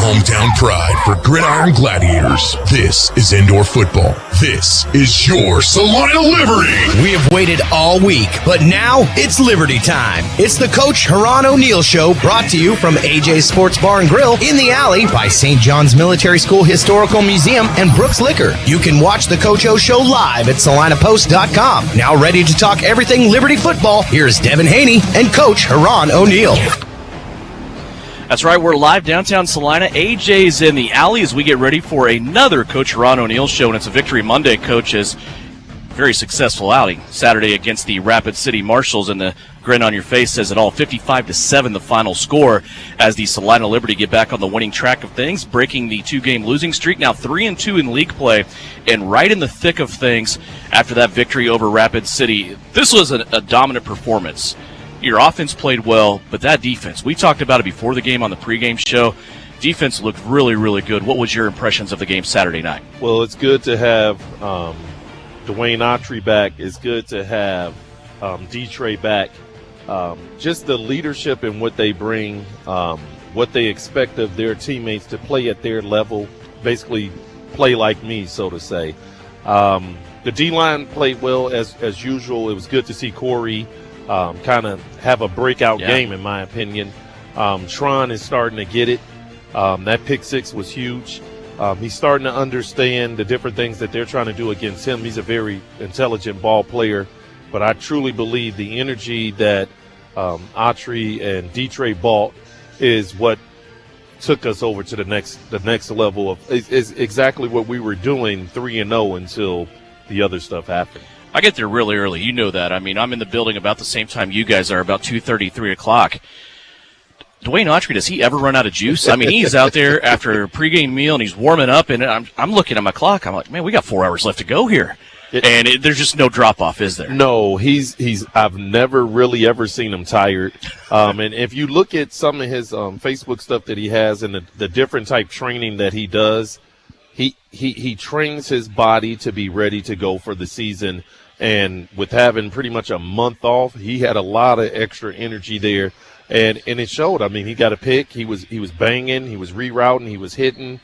hometown pride for Gridiron Gladiators. This is indoor football. This is your Salina Liberty. We have waited all week, but now it's Liberty time. It's the Coach Heron O'Neal Show, brought to you from AJ's Sports Bar and Grill in the Alley by St. John's Military School Historical Museum and Brooks Liquor. You can watch the Coach O Show live at salinapost.com. Now ready to talk everything Liberty football, here's Devin, Hanney, and Coach Heron O'Neal. That's right, we're live downtown Salina. AJ's in the Alley as we get ready for another Coach Heron O'Neal show, and it's a Victory Monday, coaches. Very successful outing Saturday against the Rapid City Marshals, and the grin on your face says it all. 55-7 the final score as the Salina Liberty get back on the winning track of things, breaking the two-game losing streak, now 3-2 in league play, and right in the thick of things after that victory over Rapid City. This was a dominant performance. Your offense played well, but that defense, we talked about it before the game on the pregame show. Defense looked really, really good. What was your impressions of the game Saturday night? Well, it's good to have Dwayne Autry back. It's good to have D-Trey back. Just the leadership and what they bring, what they expect of their teammates to play at their level, basically play like me, so to say. The D-line played well as usual. It was good to see Corey kind of have a breakout game, in my opinion. Tron is starting to get it. That pick six was huge. He's starting to understand the different things that they're trying to do against him. He's a very intelligent ball player, but I truly believe the energy that Autry and D-Trey bought is what took us over to the next level of is exactly what we were doing 3-0 until the other stuff happened. I get there really early. You know that. I mean, I'm in the building about the same time you guys are, about 2:30, 3 o'clock. Dwayne Autry, does he ever run out of juice? I mean, he's out there after a pregame meal, and he's warming up, and I'm looking at my clock. I'm like, man, we got 4 hours left to go here. There's just no drop-off, is there? No, I've never really ever seen him tired. And if you look at some of his Facebook stuff that he has and the different type training that he does, he trains his body to be ready to go for the season. And with having pretty much a month off, he had a lot of extra energy there. And it showed. I mean, he got a pick. He was banging. He was rerouting. He was hitting.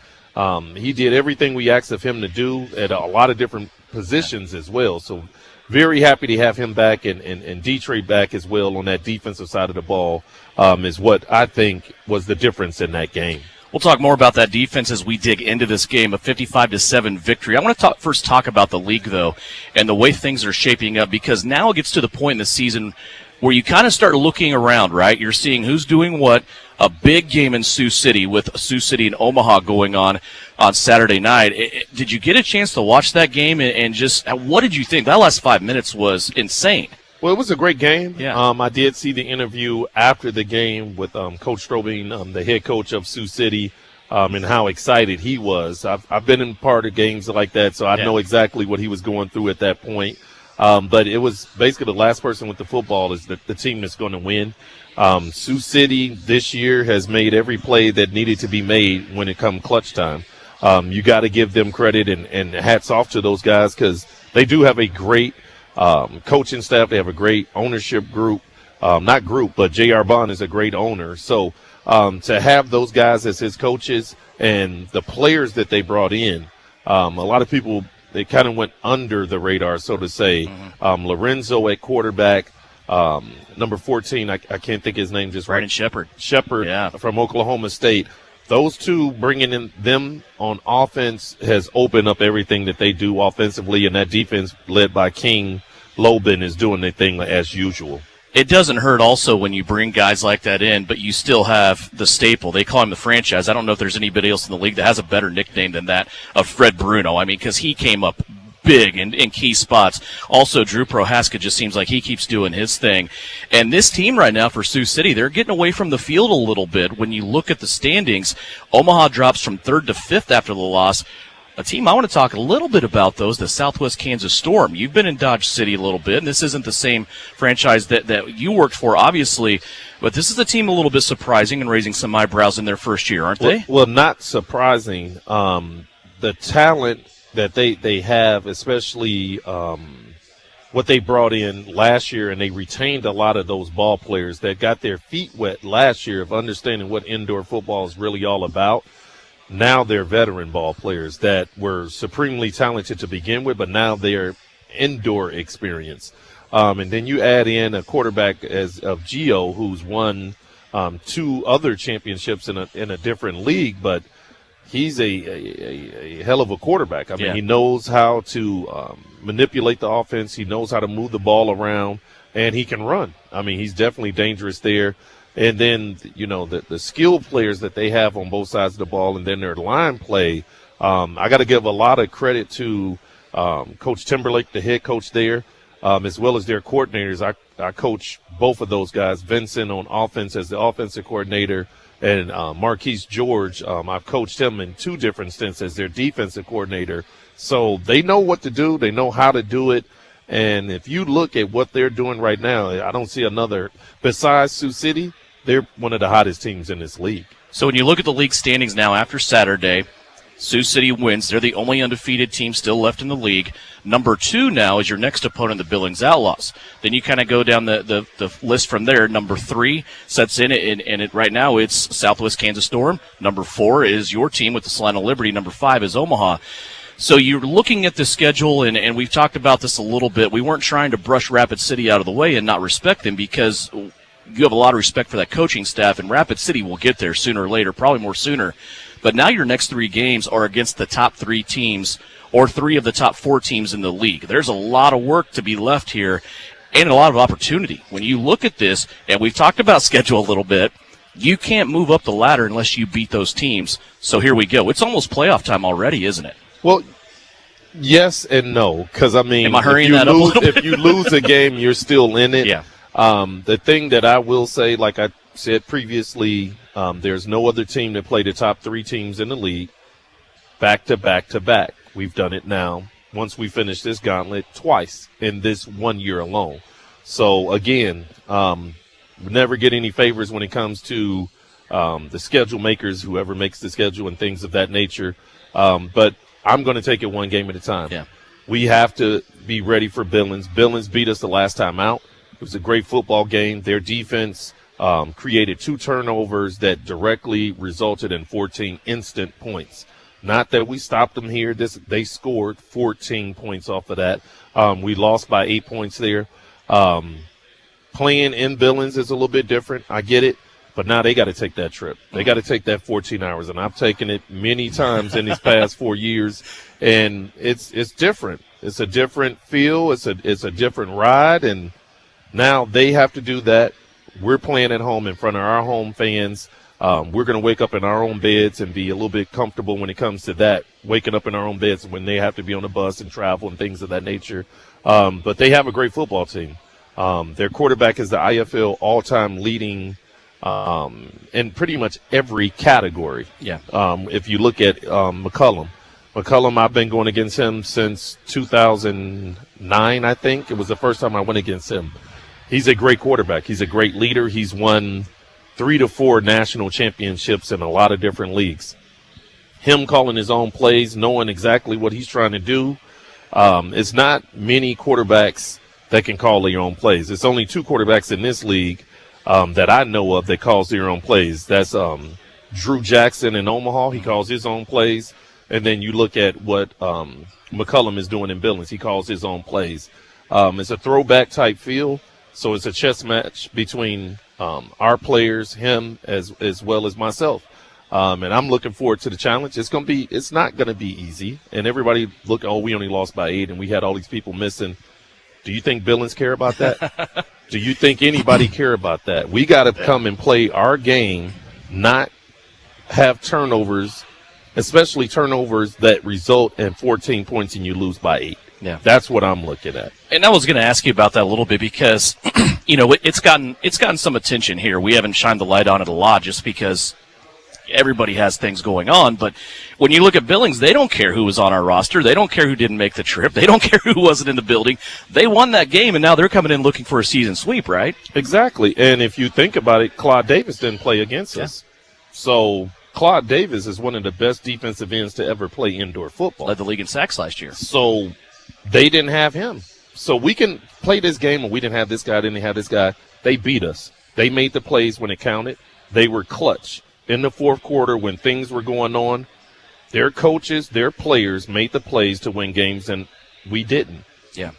He did everything we asked of him to do at a lot of different positions as well. So very happy to have him back and D-Trey back as well on that defensive side of the ball is what I think was the difference in that game. We'll talk more about that defense as we dig into this game, a 55-7 victory. I want to first talk about the league, though, and the way things are shaping up, because now it gets to the point in the season where you kind of start looking around, right? You're seeing who's doing what. A big game in Sioux City with Sioux City and Omaha going on Saturday night. Did you get a chance to watch that game, and just what did you think? That last 5 minutes was insane. Well, it was a great game. Yeah. I did see the interview after the game with Coach Strobing, the head coach of Sioux City, and how excited he was. I've been in part of games like that, so I know exactly what he was going through at that point. But it was basically the last person with the football is the team that's going to win. Sioux City this year has made every play that needed to be made when it comes clutch time. You got to give them credit and hats off to those guys because they do have a great coaching staff. They have a great ownership group. Not group, but J.R. Bond is a great owner. So to have those guys as his coaches and the players that they brought in, a lot of people, they kind of went under the radar, so to say. Lorenzo at quarterback, number 14, I can't think his name just Brandon right. Shepard from Oklahoma State. Those two bringing in them on offense has opened up everything that they do offensively, and that defense led by King Lobin is doing their thing as usual. It doesn't hurt also when you bring guys like that in, but you still have the staple. They call him the franchise. I don't know if there's anybody else in the league that has a better nickname than that of Fred Bruno. I mean, because he came up big in key spots. Also, Drew Prohaska just seems like he keeps doing his thing. And this team right now for Sioux City, they're getting away from the field a little bit. When you look at the standings, Omaha drops from 3rd to 5th after the loss. A team I want to talk a little bit about, though, is the Southwest Kansas Storm. You've been in Dodge City a little bit, and this isn't the same franchise that you worked for, obviously, but this is a team a little bit surprising and raising some eyebrows in their first year, aren't they? Well, not surprising. The talent that they have, especially what they brought in last year, and they retained a lot of those ball players that got their feet wet last year of understanding what indoor football is really all about. now they're veteran ball players that were supremely talented to begin with, but now they're indoor experience. And then you add in a quarterback of Gio, who's won 2 other championships in a different league, but he's a hell of a quarterback. I mean, he knows how to manipulate the offense. He knows how to move the ball around, and he can run. I mean, he's definitely dangerous there. And then, the skill players that they have on both sides of the ball, and then their line play, I got to give a lot of credit to Coach Timberlake, the head coach there, as well as their coordinators. I coach both of those guys, Vincent on offense as the offensive coordinator, and Marquise George, I've coached him in 2 different stints as their defensive coordinator. So they know what to do. They know how to do it. And if you look at what they're doing right now, I don't see another – besides Sioux City, they're one of the hottest teams in this league. So when you look at the league standings now after Saturday, Sioux City wins. They're the only undefeated team still left in the league. Number 2 now is your next opponent, the Billings Outlaws. Then you kind of go down the list from there. Number 3 sets in, and right now it's Southwest Kansas Storm. Number 4 is your team with the Salina Liberty. Number 5 is Omaha. So you're looking at the schedule, and we've talked about this a little bit. We weren't trying to brush Rapid City out of the way and not respect them, because you have a lot of respect for that coaching staff, and Rapid City will get there sooner or later, probably more sooner. But now your next 3 games are against the top 3 teams, or 3 of the top 4 teams in the league. There's a lot of work to be left here and a lot of opportunity. When you look at this, and we've talked about schedule a little bit, you can't move up the ladder unless you beat those teams. So here we go. It's almost playoff time already, isn't it? Well, yes and no, because, I mean, am I hurrying that up a little bit? If you lose a game, you're still in it. Yeah. The thing that I will say, like I said previously, there's no other team that played the top 3 teams in the league back to back to back. We've done it now, once we finish this gauntlet, twice in this 1 year alone. So, again, we never get any favors when it comes to the schedule makers, whoever makes the schedule and things of that nature. But I'm going to take it one game at a time. Yeah. We have to be ready for Billings. Billings beat us the last time out. It was a great football game. Their defense created 2 turnovers that directly resulted in 14 instant points. Not that we stopped them here. They scored 14 points off of that. We lost by 8 points there. Playing in Billings is a little bit different. I get it. But now they got to take that trip. They got to take that 14 hours, and I've taken it many times in these past 4 years, and it's different. It's a different feel. It's a different ride, and now they have to do that. We're playing at home in front of our home fans. We're going to wake up in our own beds and be a little bit comfortable when it comes to that, waking up in our own beds when they have to be on the bus and travel and things of that nature. But they have a great football team. Their quarterback is the IFL all-time leading in pretty much every category. Yeah. If you look at McCullum, I've been going against him since 2009, I think. It was the first time I went against him. He's a great quarterback. He's a great leader. He's won 3 to 4 national championships in a lot of different leagues. Him calling his own plays, knowing exactly what he's trying to do. It's not many quarterbacks that can call their own plays. It's only 2 quarterbacks in this league that I know of that calls their own plays. That's Drew Jackson in Omaha. He calls his own plays. And then you look at what McCullum is doing in Billings. He calls his own plays. It's a throwback type feel. So it's a chess match between our players, him, as well as myself. And I'm looking forward to the challenge. It's not going to be easy. And everybody we only lost by 8 and we had all these people missing. Do you think Billings care about that? Do you think anybody care about that? We got to come and play our game, not have turnovers, especially turnovers that result in 14 points and you lose by 8. Yeah. That's what I'm looking at. And I was going to ask you about that a little bit because, it's gotten some attention here. We haven't shined the light on it a lot just because everybody has things going on. But when you look at Billings, they don't care who was on our roster. They don't care who didn't make the trip. They don't care who wasn't in the building. They won that game, and now they're coming in looking for a season sweep, right? Exactly. And if you think about it, Claude Davis didn't play against us. So Claude Davis is one of the best defensive ends to ever play indoor football. Led the league in sacks last year. So they didn't have him. So we can play this game, and we didn't have this guy, didn't have this guy. They beat us. They made the plays when it counted. They were clutch. In the fourth quarter, when things were going on, Their coaches, their players made the plays to win games, and we didn't. Yeah.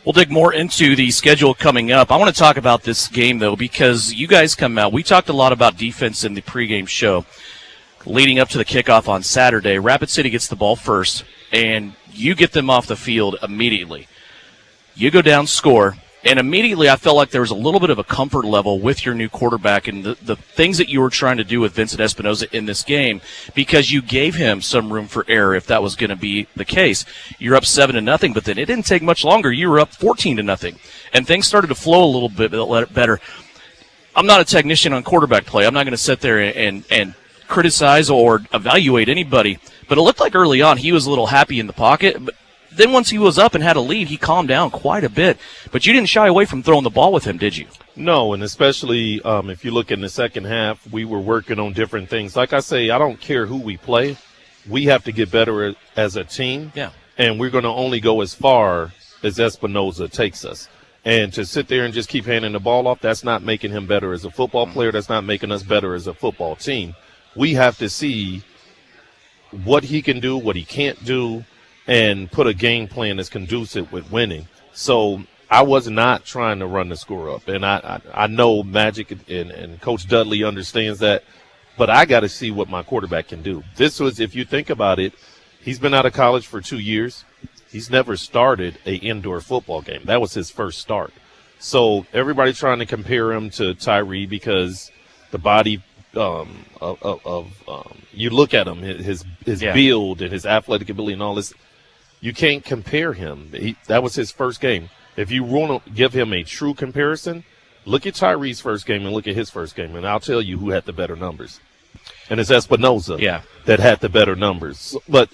We'll dig more into the schedule coming up. I want to talk about this game, though, because you guys come out. We talked a lot about defense in the pregame show leading up to the kickoff on Saturday. Rapid City gets the ball first, and you get them off the field immediately. You go down, score, and immediately I felt like there was a little bit of a comfort level with your new quarterback and the things that you were trying to do with Vincent Espinoza in this game, because you gave him some room for error if that was going to be the case. You're up 7-0, but then it didn't take much longer. You were up 14-0, and things started to flow a little bit better. I'm not a technician on quarterback play. I'm not going to sit there and criticize or evaluate anybody, but it looked like early on he was a little happy in the pocket, but then once he was up and had a lead, he calmed down quite a bit. But you didn't shy away from throwing the ball with him, did you? No, and especially if you look in the second half, we were working on different things. Like I say, I don't care who we play. We have to get better as a team. Yeah. And we're going to only go as far as Espinoza takes us. And to sit there and just keep handing the ball off, that's not making him better as a football player. That's not making us better as a football team. We have to see what he can do, what he can't do, and put a game plan that's conducive with winning. So I was not trying to run the score up. And I know Magic and Coach Dudley understands that, but I got to see what my quarterback can do. This was, if you think about it, he's been out of college for 2 years. He's never started an indoor football game. That was his first start. So everybody's trying to compare him to Tyree because the body you look at him, his build and his athletic ability and all this. You can't compare him. That was his first game. If you want to give him a true comparison, look at Tyree's first game and look at his first game, and I'll tell you who had the better numbers. And it's Espinoza that had the better numbers. But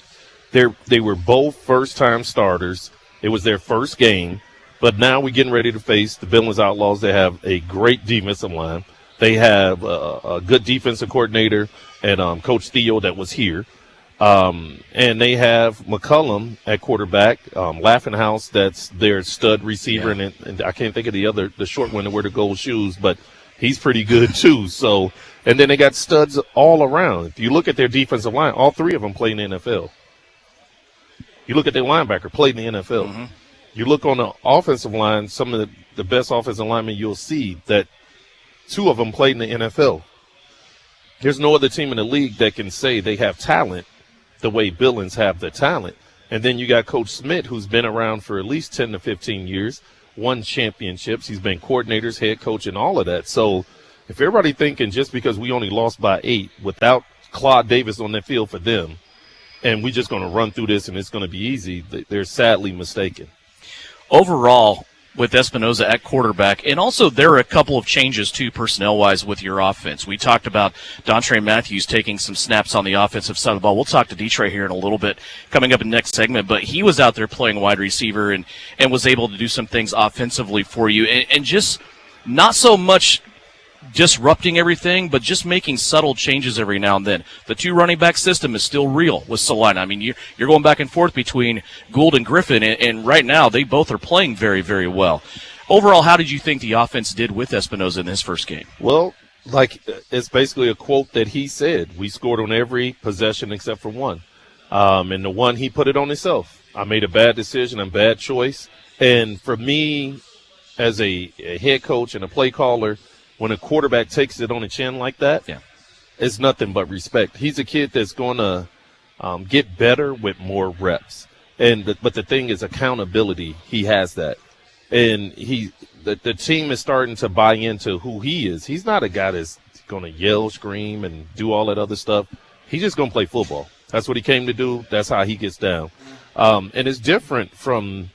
they were both first-time starters. It was their first game. But now we're getting ready to face the Billings Outlaws. They have a great defensive line. They have a good defensive coordinator and Coach Theo that was here. And they have McCullum at quarterback, Laughing House, that's their stud receiver, and I can't think of the short one that wear the gold shoes, but he's pretty good too. So, and then they got studs all around. If you look at their defensive line, all three of them play in the NFL. You look at their linebacker, played in the NFL. Mm-hmm. You look on the offensive line, some of the best offensive linemen you'll see that two of them played in the NFL. There's no other team in the league that can say they have talent the way Billings have the talent. And then you got Coach Smith, who's been around for at least 10 to 15 years, won championships. He's been coordinators, head coach, and all of that. So if everybody thinking just because we only lost by 8 without Claude Davis on the field for them, and we're just going to run through this and it's going to be easy, they're sadly mistaken. Overall, with Espinoza at quarterback, and also there are a couple of changes, too, personnel-wise with your offense. We talked about Dontre Matthews taking some snaps on the offensive side of the ball. We'll talk to Detroit here in a little bit coming up in the next segment, but he was out there playing wide receiver and was able to do some things offensively for you, and just not so much disrupting everything, but just making subtle changes every now and then. The two running back system is still real with Salina. I mean, you're going back and forth between Gould and Griffin, and right now they both are playing very, very well. Overall, how did you think the offense did with Espinoza in his first game? Well, like it's basically a quote that he said. We scored on every possession except for one. And the one he put it on himself. I made a bad decision, a bad choice. And for me, as a head coach and a play caller, when a quarterback takes it on the chin like that, it's nothing but respect. He's a kid that's going to get better with more reps. But the thing is accountability. He has that. And the team is starting to buy into who he is. He's not a guy that's going to yell, scream, and do all that other stuff. He's just going to play football. That's what he came to do. That's how he gets down. And it's different from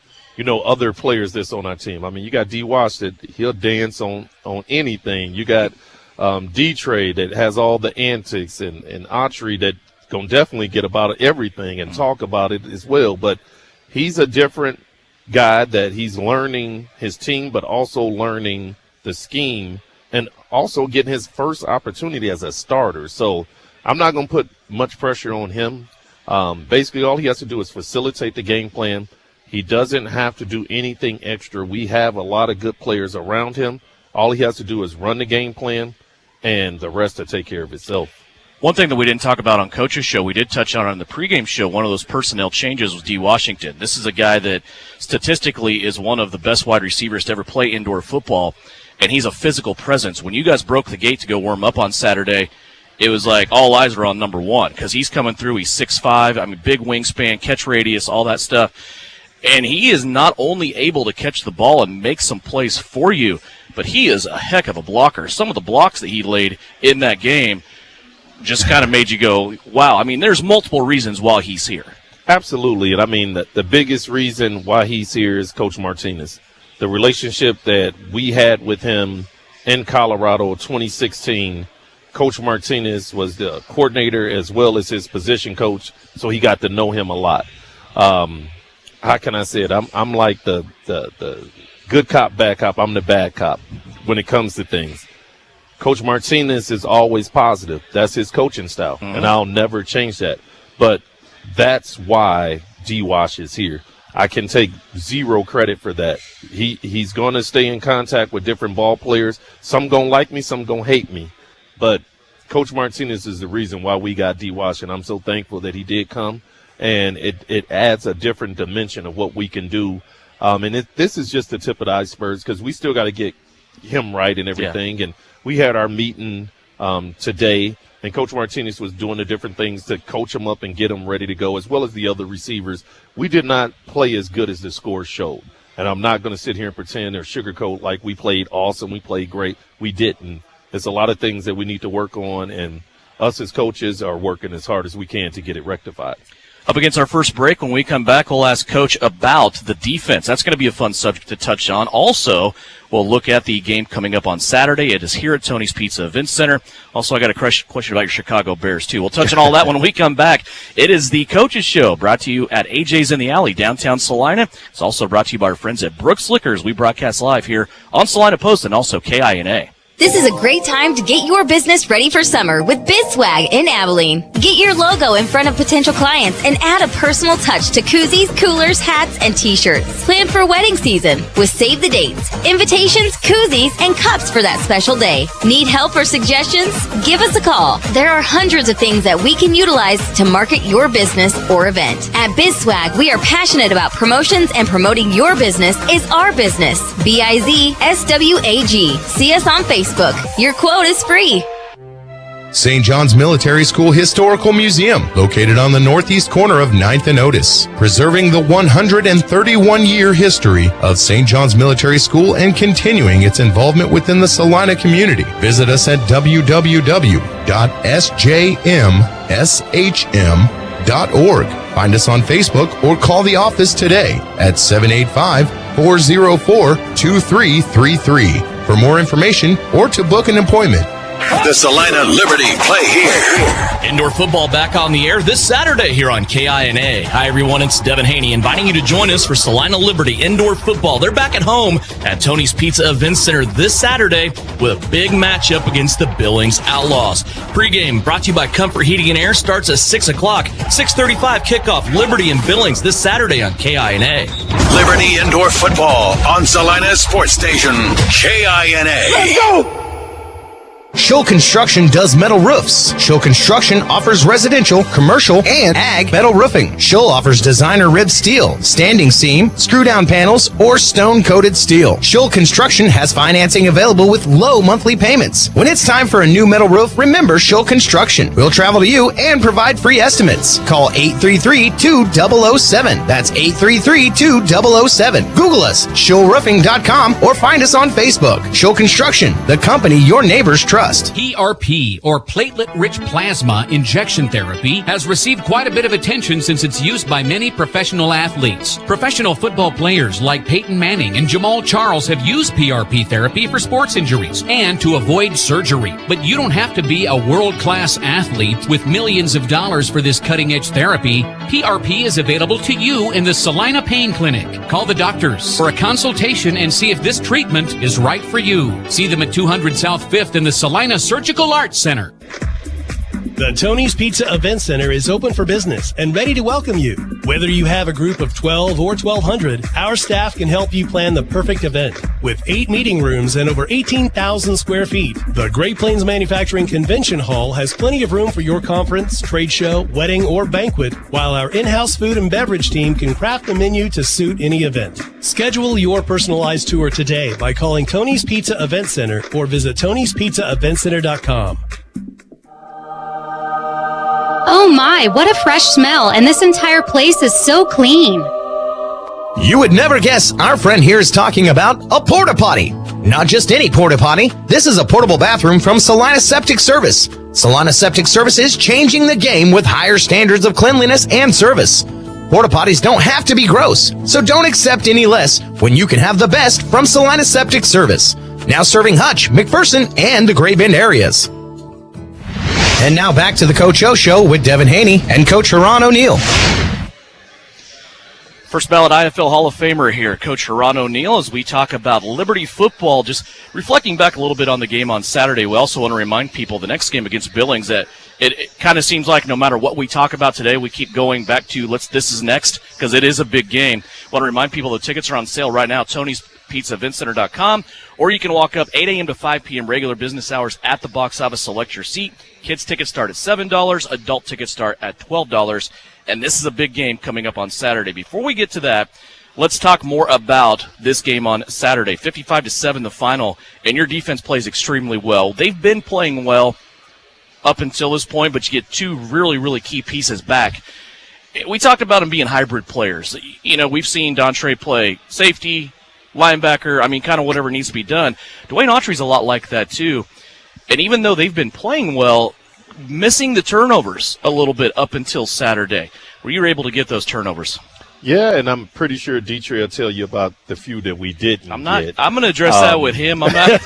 other players that's on our team. I mean, you got D. Wash that he'll dance on anything. You got D-Trey that has all the antics, and Autry that going to definitely get about everything and talk about it as well. But he's a different guy that he's learning his team, but also learning the scheme and also getting his first opportunity as a starter. So I'm not going to put much pressure on him. Basically, all he has to do is facilitate the game plan. He doesn't have to do anything extra. We have a lot of good players around him. All he has to do is run the game plan, and the rest will take care of itself. One thing that we didn't talk about on Coach's Show, we did touch on the pregame show, one of those personnel changes was D. Washington. This is a guy that statistically is one of the best wide receivers to ever play indoor football, and he's a physical presence. When you guys broke the gate to go warm up on Saturday, it was like all eyes were on number one because he's coming through. He's 6'5", big wingspan, catch radius, all that stuff. And he is not only able to catch the ball and make some plays for you, but he is a heck of a blocker. Some of the blocks that he laid in that game just kind of made you go, wow. There's multiple reasons why he's here. Absolutely. And the biggest reason why he's here is Coach Martinez. The relationship that we had with him in Colorado 2016, Coach Martinez was the coordinator as well as his position coach, so he got to know him a lot. How can I say it? I'm like the good cop, bad cop. I'm the bad cop when it comes to things. Coach Martinez is always positive. That's his coaching style, and I'll never change that. But that's why D-Wash is here. I can take zero credit for that. He's going to stay in contact with different ball players. Some going to like me, some going to hate me. But Coach Martinez is the reason why we got D-Wash, and I'm so thankful that he did come. And it adds a different dimension of what we can do. This is just the tip of the iceberg because we still got to get him right and everything. Yeah. And we had our meeting today, and Coach Martinez was doing the different things to coach him up and get him ready to go, as well as the other receivers. We did not play as good as the score showed. And I'm not going to sit here and pretend or sugarcoat like we played awesome, we played great. We didn't. There's a lot of things that we need to work on, and us as coaches are working as hard as we can to get it rectified. Up against our first break, when we come back, we'll ask Coach about the defense. That's going to be a fun subject to touch on. Also, we'll look at the game coming up on Saturday. It is here at Tony's Pizza Event Center. Also, I got a question about your Chicago Bears, too. We'll touch on all that when we come back. It is the Coach's Show, brought to you at AJ's in the Alley, downtown Salina. It's also brought to you by our friends at Brooks Liquors. We broadcast live here on Salina Post and also KINA. This is a great time to get your business ready for summer with BizSwag in Abilene. Get your logo in front of potential clients and add a personal touch to koozies, coolers, hats, and t-shirts. Plan for wedding season with save the dates, invitations, koozies, and cups for that special day. Need help or suggestions? Give us a call. There are hundreds of things that we can utilize to market your business or event. At BizSwag, we are passionate about promotions, and promoting your business is our business. BIZSWAG. See us on Facebook. Your quote is free. St. John's Military School Historical Museum, located on the northeast corner of 9th and Otis, preserving the 131-year history of St. John's Military School and continuing its involvement within the Salina community. Visit us at www.sjmshm.org. Find us on Facebook or call the office today at 785-404-2333 for more information or to book an appointment. The Salina Liberty play here. Indoor football back on the air this Saturday here on KINA. Hi, everyone. It's Devin, Hanney, inviting you to join us for Salina Liberty Indoor Football. They're back at home at Tony's Pizza Event Center this Saturday with a big matchup against the Billings Outlaws. Pre-game brought to you by Comfort Heating and Air starts at 6 o'clock. 6:35 kickoff, Liberty and Billings this Saturday on KINA. Liberty Indoor Football on Salina Sports Station, KINA. Let's go! Show Construction does metal roofs. Show Construction offers residential, commercial, and ag metal roofing. Show offers designer ribbed steel, standing seam, screw-down panels, or stone-coated steel. Show Construction has financing available with low monthly payments. When it's time for a new metal roof, remember Show Construction. We'll travel to you and provide free estimates. Call 833-2007. That's 833-2007. Google us, showroofing.com, or find us on Facebook. Show Construction, the company your neighbors trust. PRP, or platelet-rich plasma injection therapy, has received quite a bit of attention since its use by many professional athletes. Professional football players like Peyton Manning and Jamal Charles have used PRP therapy for sports injuries and to avoid surgery. But you don't have to be a world-class athlete with millions of dollars for this cutting-edge therapy. PRP is available to you in the Salina Pain Clinic. Call the doctors for a consultation and see if this treatment is right for you. See them at 200 South 5th in the Salina Surgical Arts Center. The Tony's Pizza Event Center is open for business and ready to welcome you. Whether you have a group of 12 or 1,200, our staff can help you plan the perfect event. With 8 meeting rooms and over 18,000 square feet, the Great Plains Manufacturing Convention Hall has plenty of room for your conference, trade show, wedding, or banquet, while our in-house food and beverage team can craft a menu to suit any event. Schedule your personalized tour today by calling Tony's Pizza Event Center or visit Tony'sPizzaEventCenter.com. Oh my, what a fresh smell, and this entire place is so clean. You would never guess our friend here is talking about a porta potty. Not just any porta potty. This is a portable bathroom from Salina Septic Service. Salina Septic Service is changing the game with higher standards of cleanliness and service. Porta potties don't have to be gross, so don't accept any less when you can have the best from Salina Septic Service. Now serving Hutch, McPherson, and the Great Bend areas. And now back to the Coach O Show with Devin Hanney and Coach Heron O'Neal. First ballot IFL Hall of Famer here, Coach Heron O'Neal, as we talk about Liberty football. Just reflecting back a little bit on the game on Saturday, we also want to remind people the next game against Billings that it kind of seems like no matter what we talk about today, we keep going back to this is next, because it is a big game. I want to remind people the tickets are on sale right now, Tony'sPizzaEventCenter.com, or you can walk up 8 a.m. to 5 p.m. regular business hours at the box office, select your seat. Kids tickets start at $7, adult tickets start at $12, and this is a big game coming up on Saturday. Before we get to that, let's talk more about this game on Saturday. 55-7 the final, and your defense plays extremely well. They've been playing well up until this point, but you get 2 really, really key pieces back. We talked about them being hybrid players. You know, we've seen Dontre play safety, linebacker, kind of whatever needs to be done. Dwayne Autry's a lot like that too. And even though they've been playing well, missing the turnovers a little bit up until Saturday. Were you able to get those turnovers? Yeah, and I'm pretty sure Dietrich will tell you about the few that we didn't get. I'm going to address that with him. I'm not.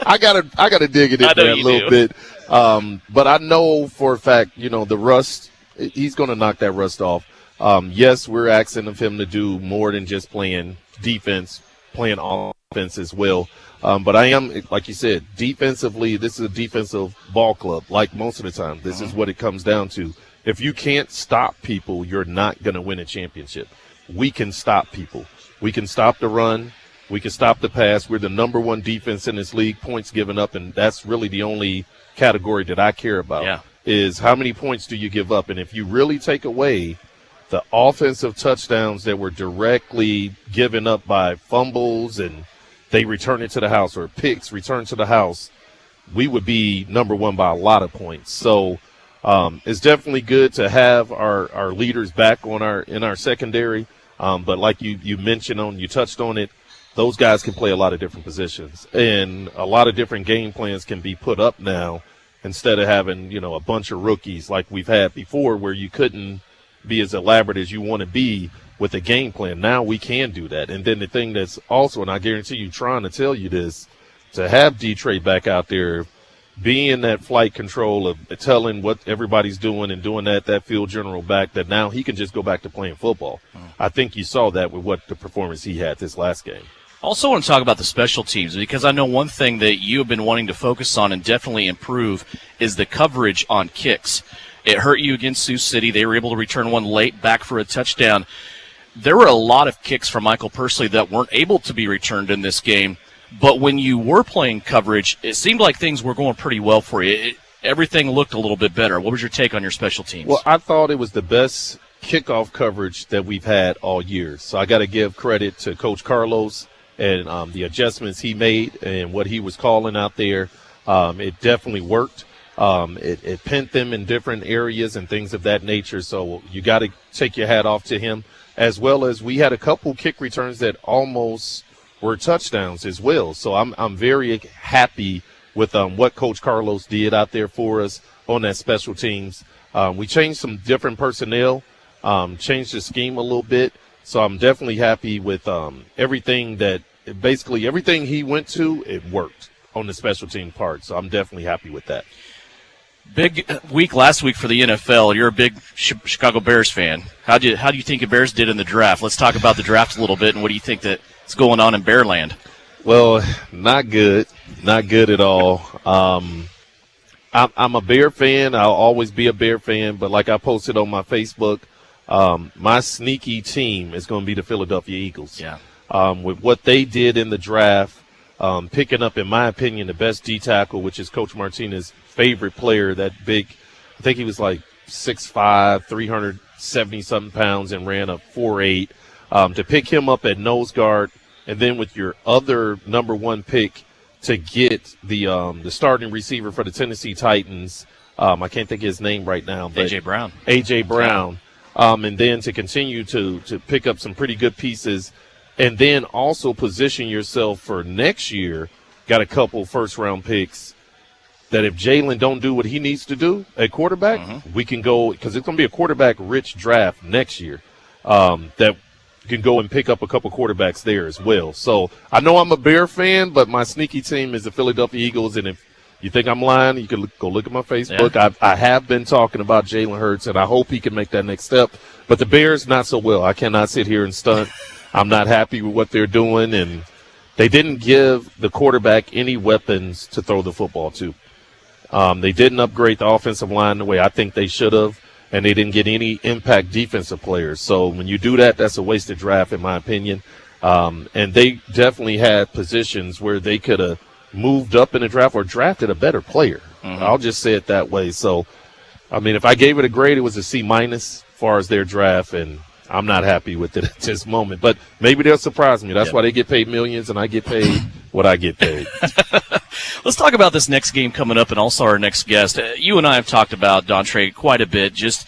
I gotta dig it in there a little bit. But I know for a fact, the rust, he's going to knock that rust off. Yes, we're asking of him to do more than just playing defense, playing offense as well. But I am, like you said, defensively, this is a defensive ball club, like most of the time. This is what it comes down to. If you can't stop people, you're not going to win a championship. We can stop people. We can stop the run. We can stop the pass. We're the number 1 defense in this league, points given up, and that's really the only category that I care about is how many points do you give up. And if you really take away the offensive touchdowns that were directly given up by fumbles and they return it to the house, or picks return to the house, we would be number 1 by a lot of points. So it's definitely good to have our leaders back in our secondary. But like you mentioned you touched on it, those guys can play a lot of different positions, and a lot of different game plans can be put up now instead of having, a bunch of rookies like we've had before where you couldn't be as elaborate as you want to be with a game plan. Now we can do that. And then the thing that's also, and I guarantee you trying to tell you this, to have D-Trey back out there, being that flight control of telling what everybody's doing and doing that field general back, that now he can just go back to playing football. I think you saw that with what the performance he had this last game. Also want to talk about the special teams, because I know one thing that you have been wanting to focus on and definitely improve is the coverage on kicks. It hurt you against Sioux City. They were able to return one late back for a touchdown. There were a lot of kicks from Michael Pursley that weren't able to be returned in this game, but when you were playing coverage, it seemed like things were going pretty well for you. Everything looked a little bit better. What was your take on your special teams? Well, I thought it was the best kickoff coverage that we've had all year. So I got to give credit to Coach Carlos and the adjustments he made and what he was calling out there. It definitely worked. It pinned them in different areas and things of that nature. So you got to take your hat off to him, as well as we had a couple kick returns that almost were touchdowns as well. So I'm very happy with what Coach Carlos did out there for us on that special teams. We changed some different personnel, changed the scheme a little bit. So I'm definitely happy with everything he went to, it worked on the special team part. So I'm definitely happy with that. Big week last week for the NFL. You're a big Chicago Bears fan. How do you think the Bears did in the draft? Let's talk about the draft a little bit, and what do you think that's going on in Bearland? Well, not good. Not good at all. I'm a Bear fan. I'll always be a Bear fan. But like I posted on my Facebook, my sneaky team is going to be the Philadelphia Eagles. Yeah. With what they did in the draft, picking up, in my opinion, the best D tackle, which is Coach Martinez's favorite player, that big, I think he was like 6'5", 370-something pounds and ran a 4.8. To pick him up at nose guard, and then with your other number one pick to get the starting receiver for the Tennessee Titans, I can't think of his name right now. But A.J. Brown. A.J. Brown. And then to continue to pick up some pretty good pieces, and then also position yourself for next year. Got a couple first-round picks that if Jalen don't do what he needs to do at quarterback, we can go, because it's going to be a quarterback-rich draft next year, that can go and pick up a couple quarterbacks there as well. So I know I'm a Bear fan, but my sneaky team is the Philadelphia Eagles, and if you think I'm lying, you can go look at my Facebook. Yeah. I have been talking about Jalen Hurts, and I hope he can make that next step. But the Bears, not so well. I cannot sit here and stunt. I'm not happy with what they're doing, and they didn't give the quarterback any weapons to throw the football to. They didn't upgrade the offensive line the way I think they should have, and they didn't get any impact defensive players. So when you do that, that's a wasted draft, in my opinion. And they definitely had positions where they could have moved up in the draft or drafted a better player. I'll just say it that way. So, I mean, if I gave it a grade, it was a C- as far as their draft, and I'm not happy with it at this moment. But maybe they'll surprise me. That's why they get paid millions, and I get paid what I get paid. Let's talk about this next game coming up, and also our next guest. You and I have talked about Dontre quite a bit, just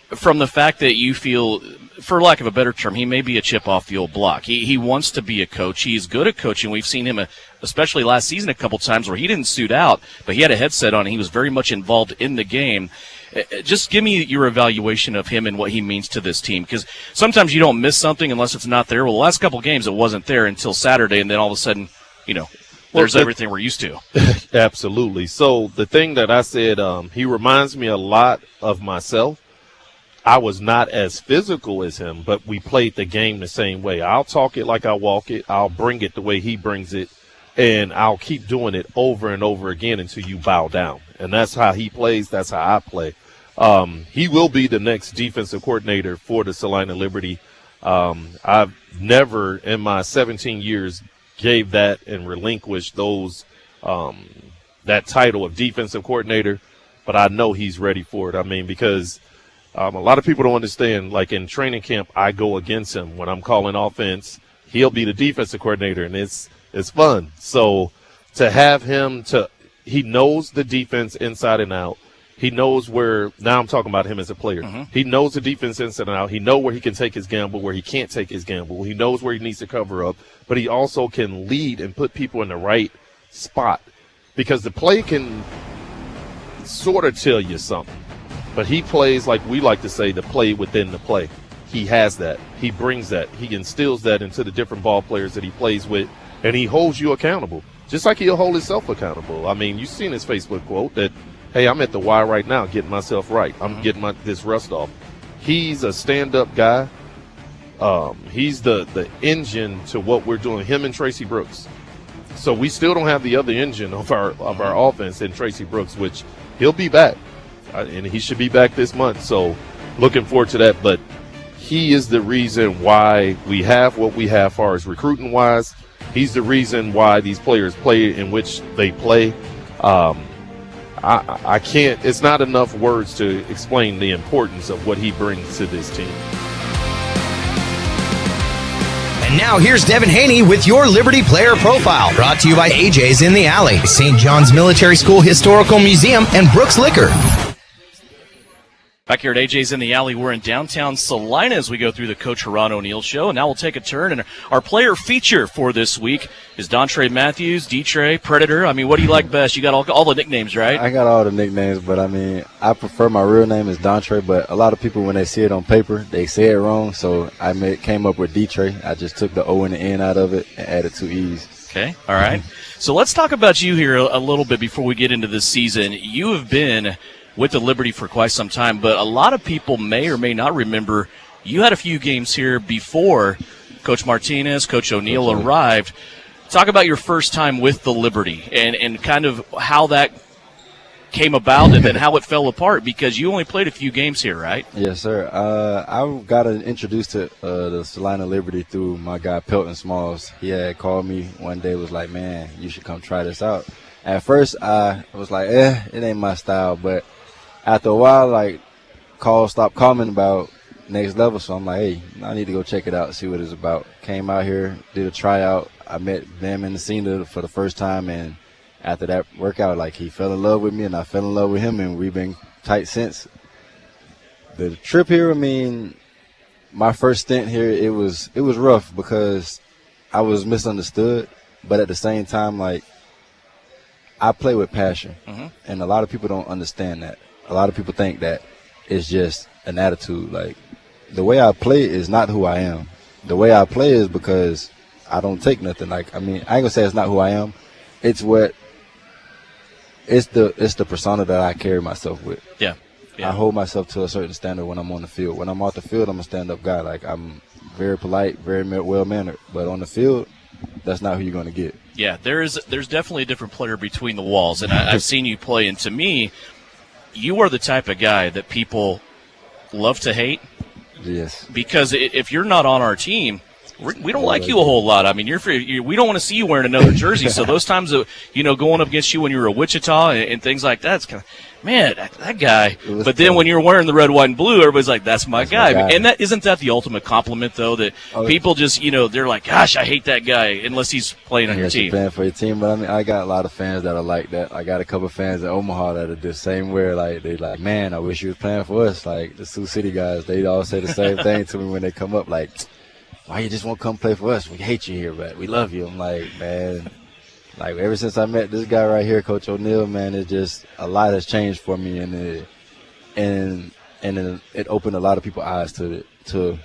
from the fact that you feel, for lack of a better term, he may be a chip off the old block. He wants to be a coach. He's good at coaching. We've seen him, especially last season, a couple times where he didn't suit out, but he had a headset on and he was very much involved in the game. Just give me your evaluation of him and what he means to this team, because sometimes you don't miss something unless it's not there. Well, the last couple games it wasn't there until Saturday, and then all of a sudden, there's everything we're used to. Absolutely. So the thing that I said, he reminds me a lot of myself. I was not as physical as him, but we played the game the same way. I'll talk it like I walk it. I'll bring it the way he brings it, and I'll keep doing it over and over again until you bow down. And that's how he plays. That's how I play. He will be the next defensive coordinator for the Salina Liberty. I've never in my 17 years gave that and relinquished those that title of defensive coordinator, but I know he's ready for it. I mean, because a lot of people don't understand, like in training camp, I go against him when I'm calling offense. He'll be the defensive coordinator, and it's fun. So to have him he knows the defense inside and out. He knows where, now I'm talking about him as a player. He knows the defense inside and out. He knows where he can take his gamble, where he can't take his gamble. He knows where he needs to cover up. But he also can lead and put people in the right spot, because the play can sort of tell you something. But he plays, like we like to say, the play within the play. He has that. He brings that. He instills that into the different ball players that he plays with, and he holds you accountable, just like he'll hold himself accountable. I mean, you've seen his Facebook quote that, hey, I'm at the Y right now getting myself right. I'm getting this rust off. He's a stand-up guy. He's the engine to what we're doing, him and Tracy Brooks. So we still don't have the other engine of our offense in Tracy Brooks, which he'll be back. And he should be back this month. So looking forward to that. But he is the reason why we have what we have as far as recruiting-wise. He's the reason why these players play in which they play. I can't – it's not enough words to explain the importance of what he brings to this team. And now here's Devin Hanney with your Liberty Player Profile, brought to you by AJ's in the Alley, St. John's Military School Historical Museum, and Brooks Liquor. Back here at AJ's in the Alley, we're in downtown Salina as we go through the Coach Heron O'Neal Show. And now we'll take a turn, and our player feature for this week is Dontre Matthews, D-Tray, Predator. I mean, what do you like best? You got all the nicknames, right? I got all the nicknames, but I mean, I prefer my real name is Dontre, but a lot of people, when they see it on paper, they say it wrong, so I came up with D-Tray. I just took the O and the N out of it and added 2 E's. Okay, all right. So let's talk about you here a little bit before we get into this season. You have been with the Liberty for quite some time, but a lot of people may or may not remember you had a few games here before Coach Martinez, Coach O'Neal arrived. Talk about your first time with the Liberty and kind of how that came about and then how it fell apart, because you only played a few games here, right? Yes, sir. I got introduced to the Salina Liberty through my guy Pelton Smalls. He had called me one day, was like, man, you should come try this out. At first, I was like, it ain't my style. But after a while, like, calls stopped coming about next level. So I'm like, hey, I need to go check it out, see what it's about. Came out here, did a tryout. I met them in the scene for the first time, and after that workout, like, he fell in love with me and I fell in love with him, and we've been tight since. The trip here, I mean, my first stint here, it was rough because I was misunderstood, but at the same time, like, I play with passion, and a lot of people don't understand that. A lot of people think that it's just an attitude. Like, the way I play is not who I am. The way I play is because I don't take nothing. Like, I mean, I ain't gonna say it's not who I am. It's the persona that I carry myself with. Yeah. I hold myself to a certain standard when I'm on the field. When I'm off the field, I'm a stand-up guy. Like, I'm very polite, very well-mannered. But on the field, that's not who you're going to get. Yeah, there's definitely a different player between the walls, and I've seen you play. And to me, you are the type of guy that people love to hate. Yes. Because if you're not on our team, we don't like you a whole lot. I mean, we don't want to see you wearing another jersey. So those times, going up against you when you were at Wichita and things like that, it's kind of, man, that guy. But then when you're wearing the red, white, and blue, everybody's like, that's my guy. And isn't that the ultimate compliment, though, that people just, they're like, gosh, I hate that guy, unless he's playing on your team. Playing for your team. But I mean, I got a lot of fans that are like that. I got a couple of fans in Omaha that are the same way. Like, they like, man, I wish you was playing for us. Like, the Sioux City guys, they all say the same thing to me when they come up. Like, why you just won't come play for us? We hate you here, but we love you. I'm like, man, like, ever since I met this guy right here, Coach O'Neal, man, it just, a lot has changed for me, and it opened a lot of people's eyes to the